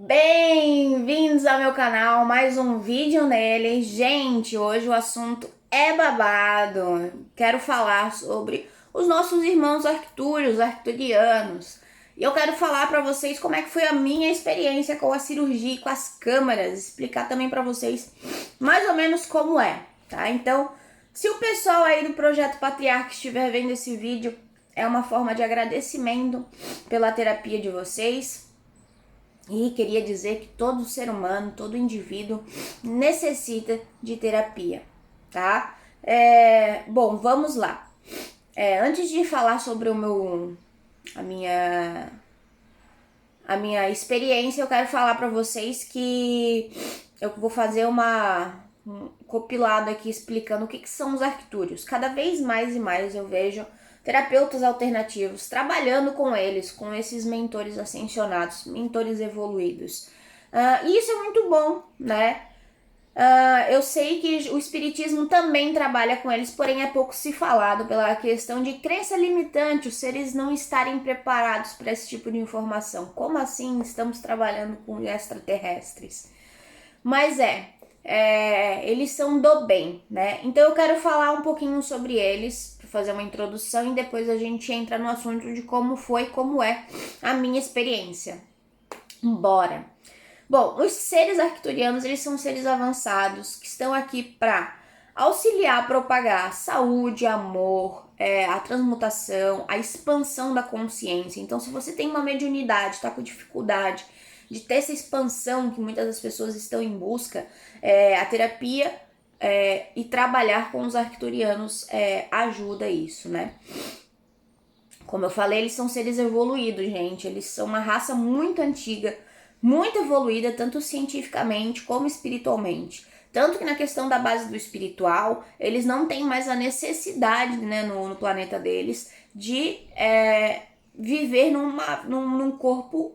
Bem-vindos ao meu canal, mais um vídeo nele. Gente, hoje o assunto é babado. Quero falar sobre os nossos irmãos arctúrios, arcturianos. E eu quero falar para vocês como é que foi a minha experiência com a cirurgia e com as câmeras. Explicar também para vocês mais ou menos como é, tá? Então, se o pessoal aí do Projeto Patriarca estiver vendo esse vídeo, é uma forma de agradecimento pela terapia de vocês. E queria dizer que todo ser humano, todo indivíduo necessita de terapia, tá? Bom, vamos lá. Antes de falar sobre a minha, a minha experiência, eu quero falar para vocês que eu vou fazer um compilado aqui explicando o que são os arctúrios. Cada vez mais e mais eu vejo terapeutas alternativos trabalhando com eles, com esses mentores ascensionados, mentores evoluídos. E isso é muito bom, né? Eu sei que o espiritismo também trabalha com eles, porém é pouco se falado pela questão de crença limitante, os seres não estarem preparados para esse tipo de informação. Como assim estamos trabalhando com extraterrestres? Mas eles são do bem, né? Então eu quero falar um pouquinho sobre eles, para fazer uma introdução e depois a gente entra no assunto de como foi, como é a minha experiência. Bora! Bom, os seres arcturianos, eles são seres avançados que estão aqui para auxiliar a propagar saúde, amor, a transmutação, a expansão da consciência. Então, se você tem uma mediunidade, está com dificuldade de ter essa expansão que muitas das pessoas estão em busca, a terapia e trabalhar com os arcturianos ajuda isso, né? Como eu falei, eles são seres evoluídos, gente. Eles são uma raça muito antiga, muito evoluída, tanto cientificamente como espiritualmente. Tanto que na questão da base do espiritual, eles não têm mais a necessidade, né, no planeta deles, de viver num corpo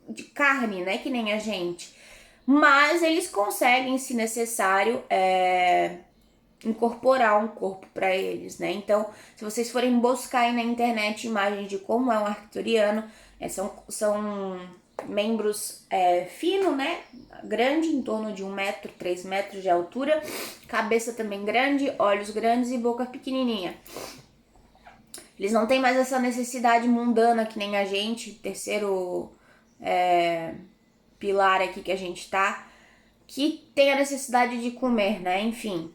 de carne, né, que nem a gente. Mas eles conseguem, se necessário, incorporar um corpo para eles, né? Então, se vocês forem buscar aí na internet imagens de como é um arcturiano, são membros fino, né? Grande, em torno de 1 metro, 3 metros de altura, cabeça também grande, olhos grandes e boca pequenininha. Eles não têm mais essa necessidade mundana que nem a gente, terceiro pilar aqui que a gente tá, que tem a necessidade de comer, né? Enfim.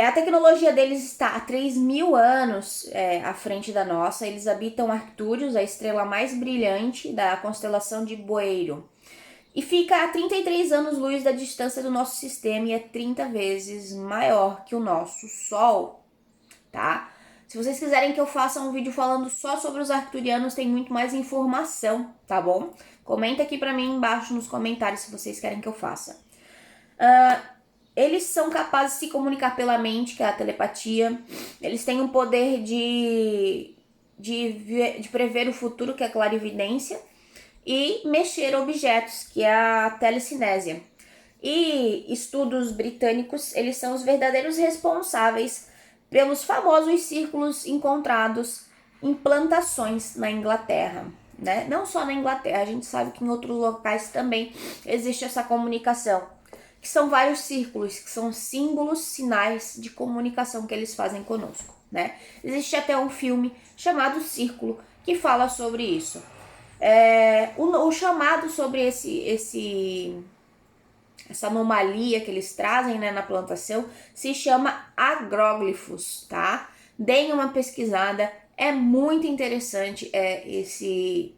A tecnologia deles está há 3.000 anos à frente da nossa. Eles habitam Arcturius, a estrela mais brilhante da constelação de Boeiro. E fica a 33 anos-luz da distância do nosso sistema e é 30 vezes maior que o nosso Sol, tá? Se vocês quiserem que eu faça um vídeo falando só sobre os arcturianos, tem muito mais informação, tá bom? Comenta aqui pra mim embaixo nos comentários se vocês querem que eu faça. Eles são capazes de se comunicar pela mente, que é a telepatia. Eles têm um poder de prever o futuro, que é a clarividência. E mexer objetos, que é a telecinésia. E estudos britânicos, eles são os verdadeiros responsáveis pelos famosos círculos encontrados em plantações na Inglaterra, né? Não só na Inglaterra, a gente sabe que em outros locais também existe essa comunicação, que são vários círculos, que são símbolos, sinais de comunicação que eles fazem conosco, né? Existe até um filme chamado Círculo, que fala sobre isso. O chamado sobre essa anomalia que eles trazem, né, na plantação se chama agróglifos, tá? Deem uma pesquisada, é muito interessante esse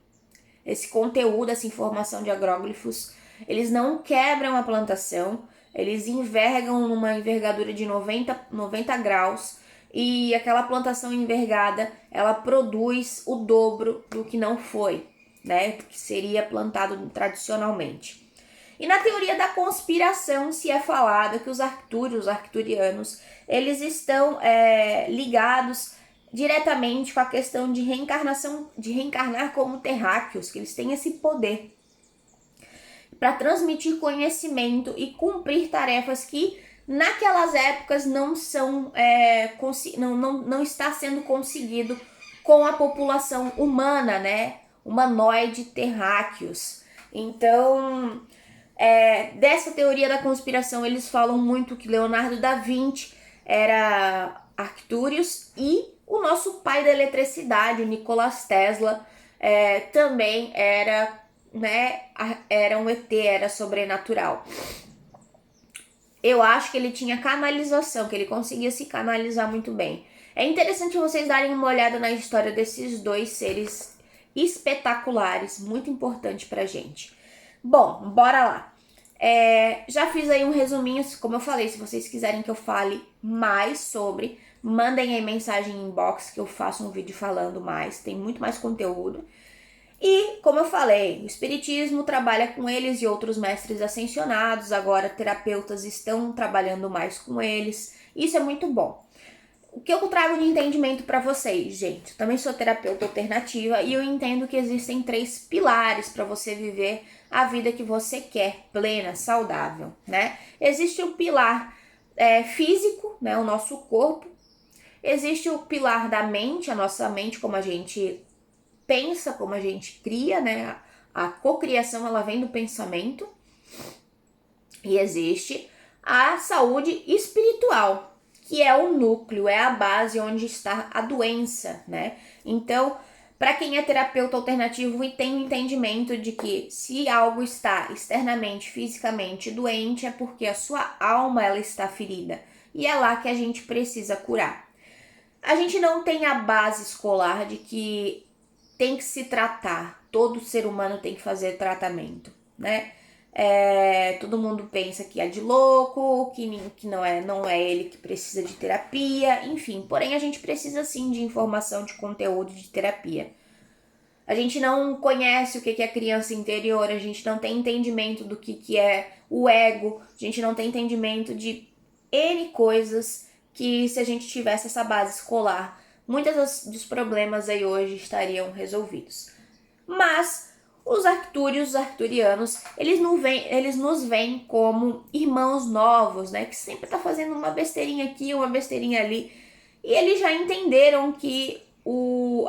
conteúdo, essa informação de agróglifos. Eles não quebram a plantação, eles envergam numa envergadura de 90 graus e aquela plantação envergada, ela produz o dobro do que não foi, né, que seria plantado tradicionalmente. E na teoria da conspiração se é falado que os arcturianos, eles estão ligados diretamente com a questão de reencarnação, de reencarnar como terráqueos, que eles têm esse poder para transmitir conhecimento e cumprir tarefas que naquelas épocas não está sendo conseguido com a população humana, né? Humanoide terráqueos. Então, dessa teoria da conspiração, eles falam muito que Leonardo da Vinci era Arcturius e o nosso pai da eletricidade, Nicolas Tesla, também era, né, era um ET, era sobrenatural. Eu acho que ele tinha canalização, que ele conseguia se canalizar muito bem. É interessante vocês darem uma olhada na história desses dois seres espetaculares, muito importante pra gente. Bom, bora lá. Já fiz aí um resuminho, como eu falei, se vocês quiserem que eu fale mais sobre, mandem aí mensagem em inbox que eu faço um vídeo falando mais, tem muito mais conteúdo. E, como eu falei, o espiritismo trabalha com eles e outros mestres ascensionados, agora terapeutas estão trabalhando mais com eles. Isso é muito bom. O que eu trago de entendimento para vocês, gente? Eu também sou terapeuta alternativa e eu entendo que existem 3 pilares para você viver a vida que você quer, plena, saudável, né? Existe o pilar físico, né, o nosso corpo. Existe o pilar da mente, a nossa mente, como a gente pensa, como a gente cria, né? A cocriação, ela vem do pensamento. E existe a saúde espiritual, que é o núcleo, é a base onde está a doença, né? Então, para quem é terapeuta alternativo e tem o entendimento de que se algo está externamente, fisicamente doente, é porque a sua alma ela está ferida. E é lá que a gente precisa curar. A gente não tem a base escolar de que tem que se tratar, todo ser humano tem que fazer tratamento, né? Todo mundo pensa que é de louco, que não é ele que precisa de terapia, enfim. Porém, a gente precisa sim de informação, de conteúdo de terapia. A gente não conhece o que é criança interior, a gente não tem entendimento do que é o ego, a gente não tem entendimento de N coisas que, se a gente tivesse essa base escolar, muitos dos problemas aí hoje estariam resolvidos. Mas os arctúrios, os arcturianos, eles nos veem como irmãos novos, né? Que sempre tá fazendo uma besteirinha aqui, uma besteirinha ali. E eles já entenderam que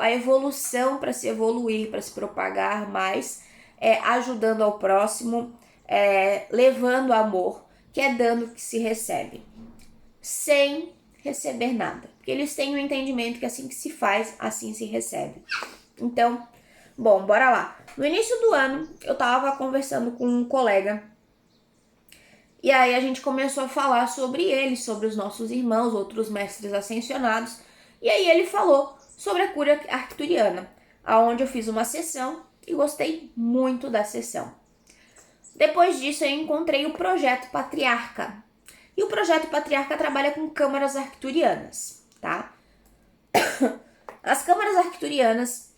a evolução, para se evoluir, para se propagar mais, é ajudando ao próximo, levando amor, que é dando que se recebe, sem receber nada. Porque eles têm o entendimento que assim que se faz, assim se recebe. Então, bom, bora lá. No início do ano, eu tava conversando com um colega e aí a gente começou a falar sobre ele, sobre os nossos irmãos, outros mestres ascensionados. E aí ele falou sobre a cura arcturiana, aonde eu fiz uma sessão e gostei muito da sessão. Depois disso, eu encontrei o Projeto Patriarca. E o Projeto Patriarca trabalha com câmaras arcturianas, tá? As câmaras arcturianas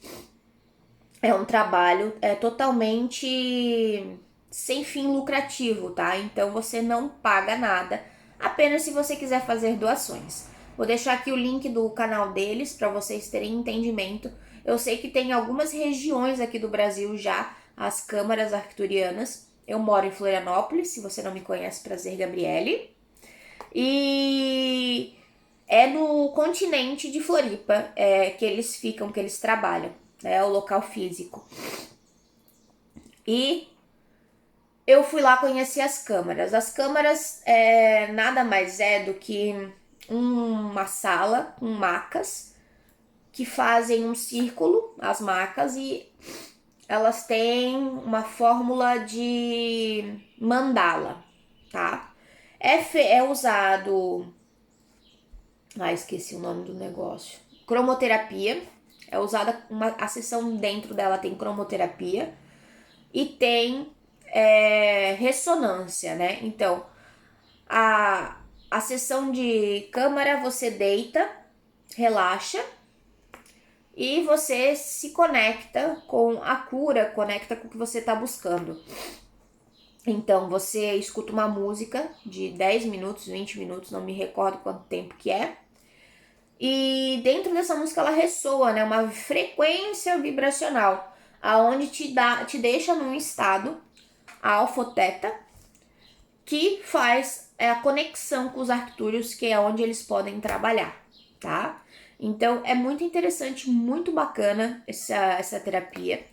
é um trabalho totalmente sem fim lucrativo, tá? Então você não paga nada, apenas se você quiser fazer doações. Vou deixar aqui o link do canal deles para vocês terem entendimento. Eu sei que tem algumas regiões aqui do Brasil já as câmaras arcturianas. Eu moro em Florianópolis, se você não me conhece, prazer, Gabriele. E é no continente de Floripa que eles ficam, que eles trabalham, é o local físico. E eu fui lá conhecer as câmaras. As câmaras nada mais é do que uma sala com macas que fazem um círculo, as macas, e elas têm uma fórmula de mandala, tá? É usado... esqueci o nome do negócio. Cromoterapia. É usada a sessão dentro dela tem cromoterapia e tem ressonância, né? Então, a sessão de câmara você deita, relaxa e você se conecta com a cura, conecta com o que você está buscando. Então, você escuta uma música de 10 minutos, 20 minutos, não me recordo quanto tempo que é. E dentro dessa música ela ressoa, né? Uma frequência vibracional, aonde te deixa num estado alfa-teta, que faz a conexão com os arctúrios, que é onde eles podem trabalhar, tá? Então é muito interessante, muito bacana essa terapia.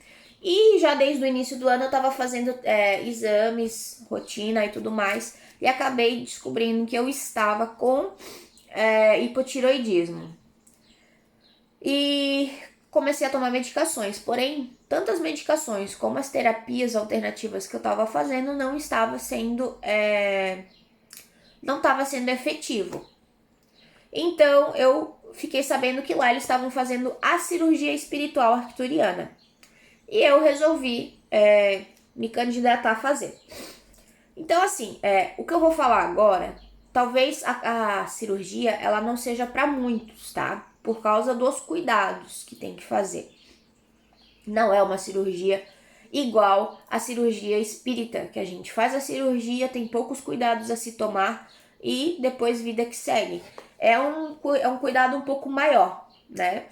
E já desde o início do ano eu estava fazendo exames, rotina e tudo mais, e acabei descobrindo que eu estava com hipotiroidismo. E comecei a tomar medicações, porém, tantas medicações como as terapias alternativas que eu estava fazendo não estava sendo efetivo. Então eu fiquei sabendo que lá eles estavam fazendo a cirurgia espiritual arcturiana. E eu resolvi me candidatar a fazer. Então, assim, o que eu vou falar agora, talvez a cirurgia ela não seja para muitos, tá? Por causa dos cuidados que tem que fazer. Não é uma cirurgia igual a cirurgia espírita, que a gente faz a cirurgia, tem poucos cuidados a se tomar e depois vida que segue. É um cuidado um pouco maior, né?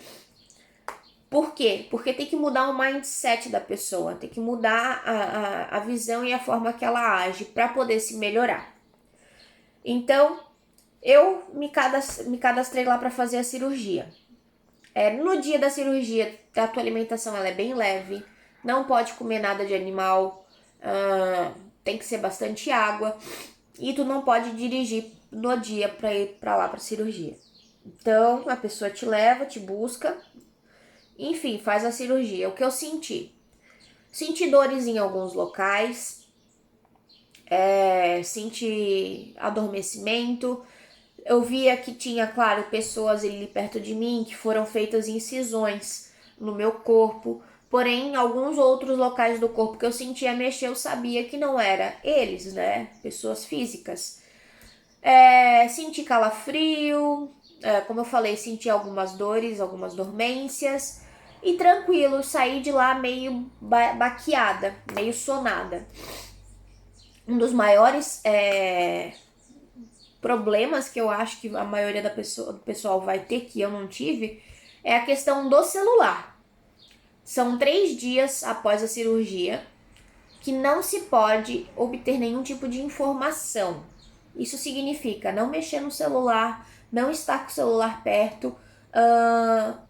Por quê? Porque tem que mudar o mindset da pessoa, tem que mudar a visão e a forma que ela age para poder se melhorar. Então, eu me cadastrei lá para fazer a cirurgia. No dia da cirurgia, a tua alimentação ela é bem leve, não pode comer nada de animal, tem que ser bastante água e tu não pode dirigir no dia para ir para lá para cirurgia. Então, a pessoa te leva, te busca, enfim, faz a cirurgia. O que eu senti? Senti dores em alguns locais, senti adormecimento. Eu via que tinha, claro, pessoas ali perto de mim que foram feitas incisões no meu corpo. Porém, em alguns outros locais do corpo que eu sentia mexer, eu sabia que não era eles, né? Pessoas físicas. Senti calafrio, como eu falei, senti algumas dores, algumas dormências. E tranquilo, saí de lá meio baqueada, meio sonada. Um dos maiores problemas que eu acho que a maioria do pessoal vai ter, que eu não tive, é a questão do celular. São 3 dias após a cirurgia que não se pode obter nenhum tipo de informação. Isso significa não mexer no celular, não estar com o celular perto,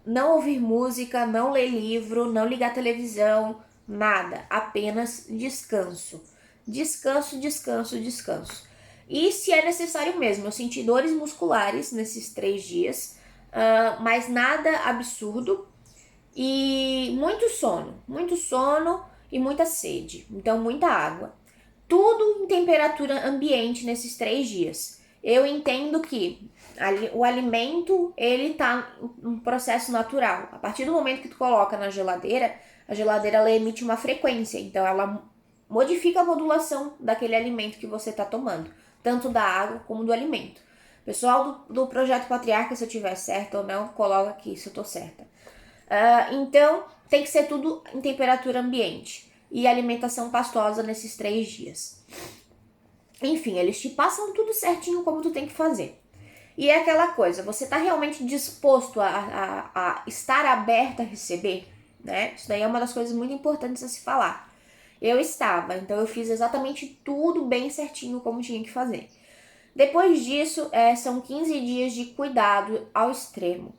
não ouvir música, não ler livro, não ligar televisão, nada, apenas descanso. Descanso, descanso, descanso. E se é necessário mesmo, eu senti dores musculares nesses 3 dias, mas nada absurdo e muito sono e muita sede, então muita água. Tudo em temperatura ambiente nesses 3 dias. Eu entendo que o alimento, ele tá em um processo natural. A partir do momento que tu coloca na geladeira, a geladeira ela emite uma frequência, então ela modifica a modulação daquele alimento que você está tomando, tanto da água como do alimento. Pessoal do Projeto Patriarca, se eu tiver certo ou não, coloca aqui se eu tô certa. Então, tem que ser tudo em temperatura ambiente e alimentação pastosa nesses 3 dias. Enfim, eles te passam tudo certinho como tu tem que fazer. E é aquela coisa, você tá realmente disposto a estar aberto a receber, né? Isso daí é uma das coisas muito importantes a se falar. Eu estava, então eu fiz exatamente tudo bem certinho como tinha que fazer. Depois disso, são 15 dias de cuidado ao extremo,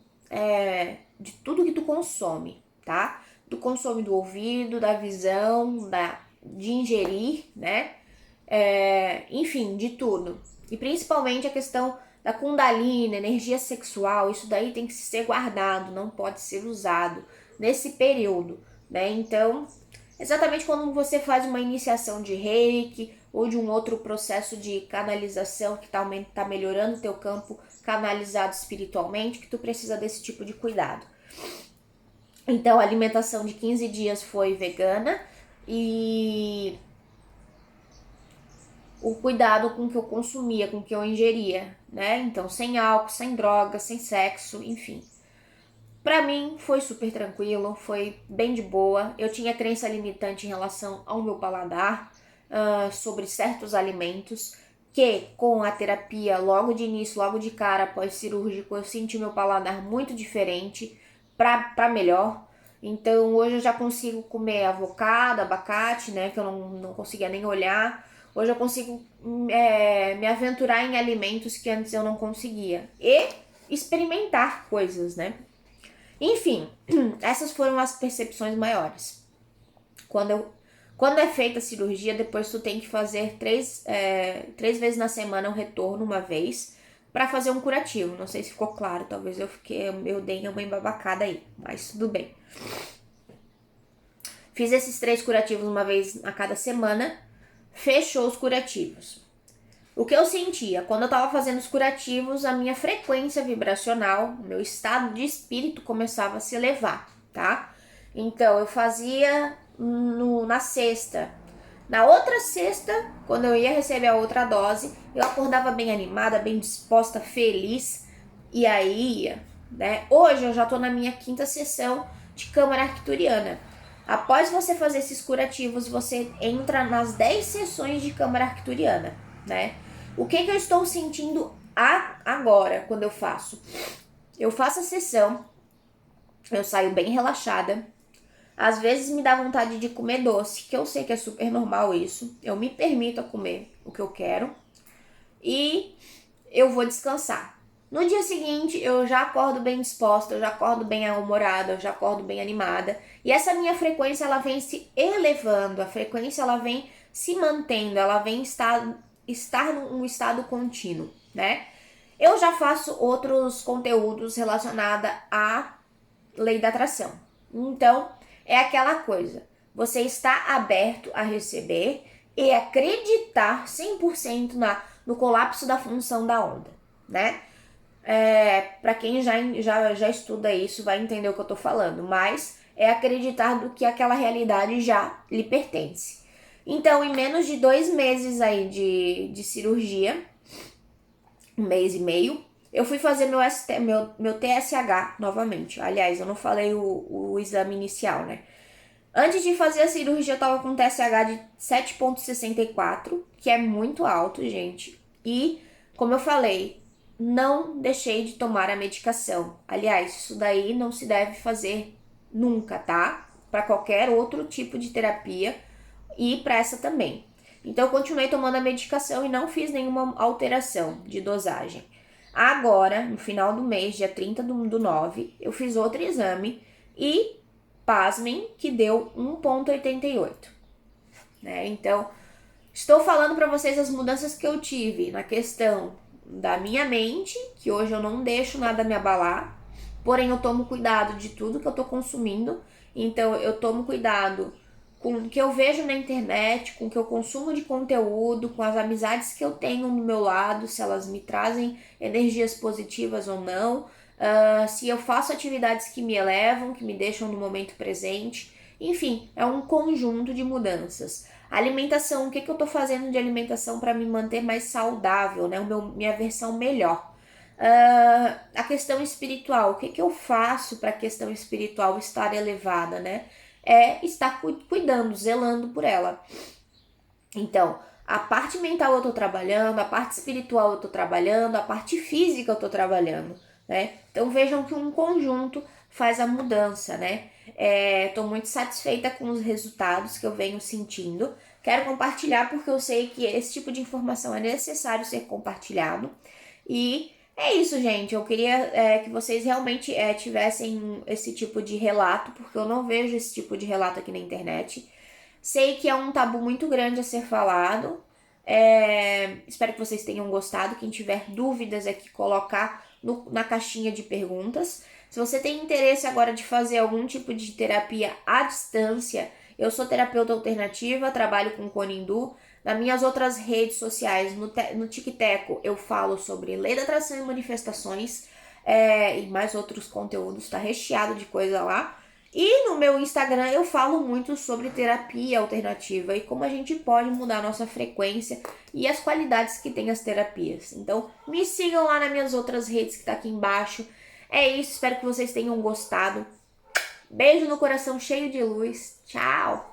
de tudo que tu consome, tá? Tu consome do ouvido, da visão, de ingerir, né? Enfim, de tudo. E principalmente a questão da Kundalini, energia sexual, isso daí tem que ser guardado, não pode ser usado nesse período, né? Então, exatamente quando você faz uma iniciação de Reiki ou de um outro processo de canalização que tá melhorando o teu campo canalizado espiritualmente, que tu precisa desse tipo de cuidado. Então, a alimentação de 15 dias foi vegana e o cuidado com o que eu consumia, com o que eu ingeria, né? Então, sem álcool, sem drogas, sem sexo, enfim. Pra mim, foi super tranquilo, foi bem de boa. Eu tinha crença limitante em relação ao meu paladar, sobre certos alimentos, que com a terapia, logo de início, logo de cara, pós-cirúrgico, eu senti meu paladar muito diferente, pra melhor. Então, hoje eu já consigo comer avocado, abacate, né, que eu não conseguia nem olhar. Hoje eu consigo me aventurar em alimentos que antes eu não conseguia. E experimentar coisas, né? Enfim, essas foram as percepções maiores. Quando é feita a cirurgia, depois tu tem que fazer três vezes na semana um retorno, uma vez, pra fazer um curativo. Não sei se ficou claro, talvez eu dei uma embabacada aí, mas tudo bem. Fiz esses 3 curativos uma vez a cada semana, fechou os curativos. O que eu sentia? Quando eu tava fazendo os curativos, a minha frequência vibracional, meu estado de espírito começava a se elevar, tá? Então, eu fazia na sexta. Na outra sexta, quando eu ia receber a outra dose, eu acordava bem animada, bem disposta, feliz. E aí ia, né? Hoje eu já tô na minha 5ª sessão de câmara arcturiana. Após você fazer esses curativos, você entra nas 10 sessões de câmara arcturiana, né? O que eu estou sentindo agora, quando eu faço? Eu faço a sessão, eu saio bem relaxada. Às vezes me dá vontade de comer doce, que eu sei que é super normal isso. Eu me permito a comer o que eu quero e eu vou descansar. No dia seguinte, eu já acordo bem disposta, eu já acordo bem humorada, eu já acordo bem animada. E essa minha frequência, ela vem se elevando, a frequência, ela vem se mantendo, ela vem estar num estado contínuo, né? Eu já faço outros conteúdos relacionados à lei da atração. Então, é aquela coisa, você está aberto a receber e acreditar 100% no colapso da função da onda, né? Para quem já estuda isso vai entender o que eu tô falando, mas é acreditar do que aquela realidade já lhe pertence. Então, em menos de 2 meses aí de cirurgia, 1 mês e meio, eu fui fazer meu TSH novamente. Aliás, eu não falei o exame inicial, né? Antes de fazer a cirurgia, eu tava com um TSH de 7,64, que é muito alto, gente. E, como eu falei, não deixei de tomar a medicação. Aliás, isso daí não se deve fazer nunca, tá? Para qualquer outro tipo de terapia e para essa também. Então, eu continuei tomando a medicação e não fiz nenhuma alteração de dosagem. Agora, no final do mês, dia 30 do 9, eu fiz outro exame e, pasmem, que deu 1,88. Né? Então, estou falando para vocês as mudanças que eu tive na questão da minha mente, que hoje eu não deixo nada me abalar, porém eu tomo cuidado de tudo que eu tô consumindo, então eu tomo cuidado com o que eu vejo na internet, com o que eu consumo de conteúdo, com as amizades que eu tenho no meu lado, se elas me trazem energias positivas ou não, se eu faço atividades que me elevam, que me deixam no momento presente, enfim, é um conjunto de mudanças. Alimentação, o que eu tô fazendo de alimentação para me manter mais saudável, né? Minha versão melhor. A questão espiritual, o que eu faço para a questão espiritual estar elevada, né? É estar cuidando, zelando por ela. Então, a parte mental eu tô trabalhando, a parte espiritual eu tô trabalhando, a parte física eu tô trabalhando, né? Então vejam que um conjunto faz a mudança, né? Tô muito satisfeita com os resultados que eu venho sentindo. Quero compartilhar porque eu sei que esse tipo de informação é necessário ser compartilhado. E é isso, gente. Eu queria que vocês realmente tivessem esse tipo de relato, porque eu não vejo esse tipo de relato aqui na internet. Sei que é um tabu muito grande a ser falado. Espero que vocês tenham gostado. Quem tiver dúvidas é que colocar na caixinha de perguntas. Se você tem interesse agora de fazer algum tipo de terapia à distância, eu sou terapeuta alternativa, trabalho com Conindu. Nas minhas outras redes sociais, no TikTok, eu falo sobre lei da atração e manifestações e mais outros conteúdos, tá recheado de coisa lá. E no meu Instagram eu falo muito sobre terapia alternativa e como a gente pode mudar a nossa frequência e as qualidades que tem as terapias. Então, me sigam lá nas minhas outras redes que tá aqui embaixo. É isso, espero que vocês tenham gostado. Beijo no coração cheio de luz. Tchau!